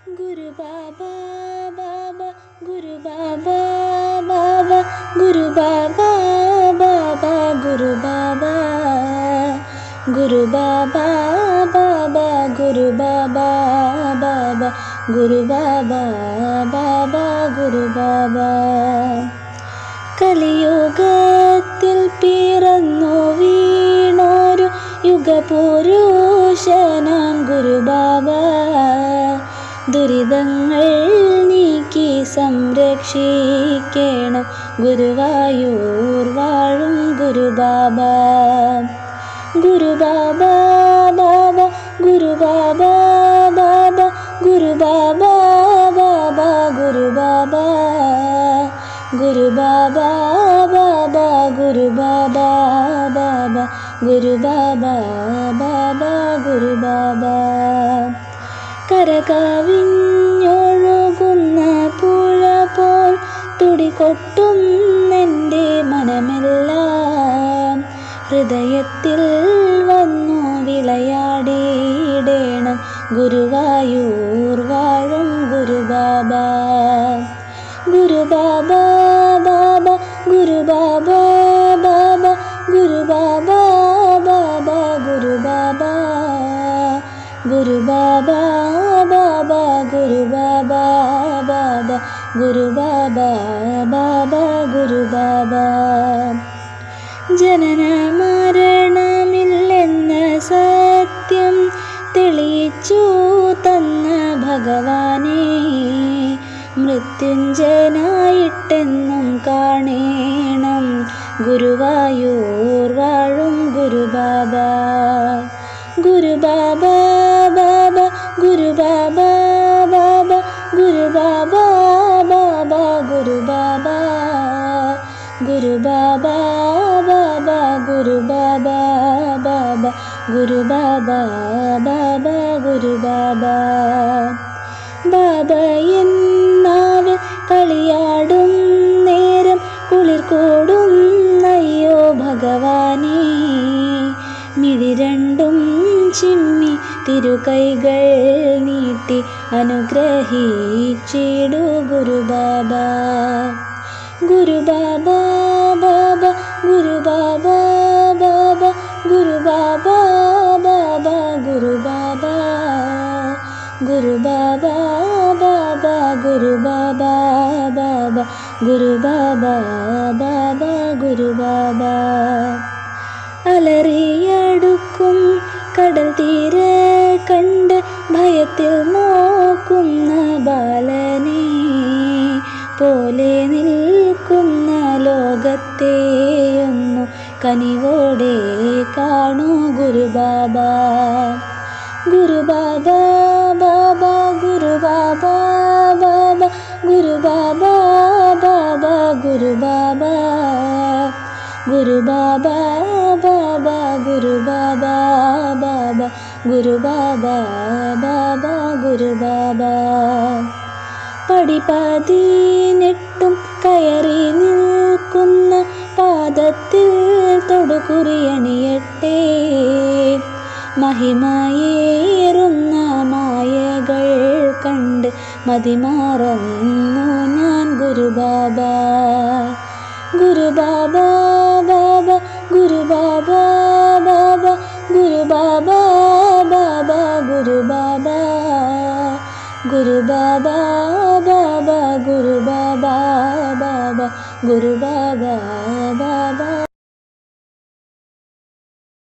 Guru Baba, Baba, Guru Baba, Baba, Guru Baba, Baba, Guru Baba, Guru Baba, Baba, Guru Baba, Baba, Guru Baba, Baba, Guru Baba. കലിയുഗത്തിൽ പിറന്നു വീണോരു യുഗപുരുഷനാം ഗുരുബാബ, ദുരിതങ്ങൾ നീക്കി സംരക്ഷിക്കണം ഗുരുവായൂർ വാഴും ഗുരുബാബ. ഗുരുബാബ, ബാബ, ഗുരുബാബ, ബാബ, ഗുരുബാബ, ബാബ, ഗുരുബാബ, ഗുരുബാബ, ബാബ, ഗുരുബാബ, ബാബ, ഗുരുബാബ, ബാബ, ഗുരുബാബ. കരകവിഞ്ഞൊഴുകുന്ന പുഴ പോൽ തുടികൊട്ടുന്നെൻ്റെ മനമെല്ലാം ഹൃദയത്തിൽ വന്നു വിളയാടിയിടേണം ഗുരുവായൂർ വാഴും ഗുരുബാബ. ഗുരുബാബ, ബാബ, ഗുരുബാബ, ബാബ, ഗുരുബാബ, ബാബ, ഗുരുബാബ, ഗുരുബാബ, ബാബ, ഗുരുബാബ, ബാബ, ഗുരുബാബ, ബാബ, ഗുരുബാബ. ജനന മരണമില്ലെന്ന സത്യം തെളിയിച്ചു തന്ന ഭഗവാനെ, മൃത്യുഞ്ജയനായിട്ടെന്നും കാണേണം ഗുരുവായൂർ വാഴും ഗുരുബാബ. ഗുരുബാബ, ബാബ, ഗുരുബാബ, ബാബ, ഗുരുബാബ, ബാബ, ഗുരുബാബ, ഗുരുബാബ, ബാബ, ഗുരുബാബ, ബാബ, ഗുരുബാബ, ബാബ, ഗുരുബാബ. ബാബ എന്നാവിൽ കളിയാടും നേരം കുളിർ കൂടും അയ്യോ ഭഗവാനേ, മിഴി രണ്ടും ചിമ്മി തിരുകൈകൾ നീട്ടി അനുഗ്രഹിച്ചിടു ഗുരുബാബ. ഗുരുബാബ, ബാബ, ഗുരുബാബ, ബാബ, ഗുരുബാബ, ബാബ, ഗുരുബാബ, ഗുരുബാബ, ബാബ, ഗുരുബാബ, ബാബ, ഗുരുബാബ, ബാബ, ഗുരുബാബ. അലറിയടുക്കും കടൽ തീരെ കണ്ട് ഭയത്തിൽ നോക്കുന്ന ബാലനെ പോലെ നിൽക്കുന്ന ലോകത്തെയൊന്നു കനിവോടെ കാണൂ ഗുരുബാബ. ഗുരുബാബ, ബാബ, ഗുരുബാബ, ബാബ, ഗുരുബാബ, ബാബ, ഗുരുബാബ, ഗുരുബാബ, ബാബ, ഗുരുബാബ, ബാബ, ഗുരുബാബ, ബാബ, ഗുരുബാബ. പടിപതിനെട്ടും കയറി നിൽക്കുന്ന പാദത്തിൽ തൊടുകുറിയണിയട്ടെ, മഹിമയേറുന്ന മായകൾ കണ്ട് മതിമാറുന്നു ഞാൻ ഗുരുബാബ. ഗുരുബാബ, ബാബ, ഗുരുബാബ, ബാബ, ഗുരുബാബ, ബാബ, ഗുരുബാബ, ഗുരുബാബ, ബാബ, ഗുരുബാബ, ബാബ, ഗുരുബാബ, ബാബ.